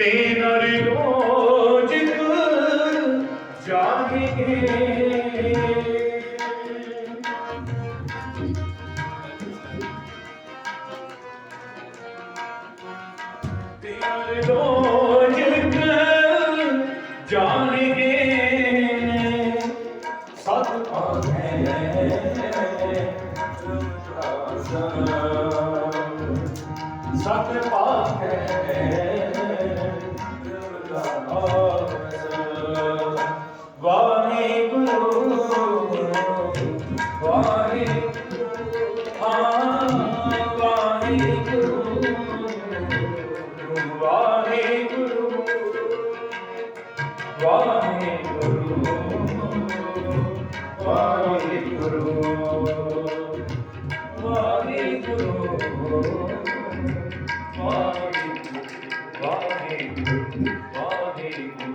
तेरा रोज जागे तेरा रोज जागे सत सत पाक वाहेगुरु वाहेगुरु वाहेगुरु वाहेगुरु वाहेगुरु वाहेगुरु वाहेगुरु वाहेगुरु वाहेगुरु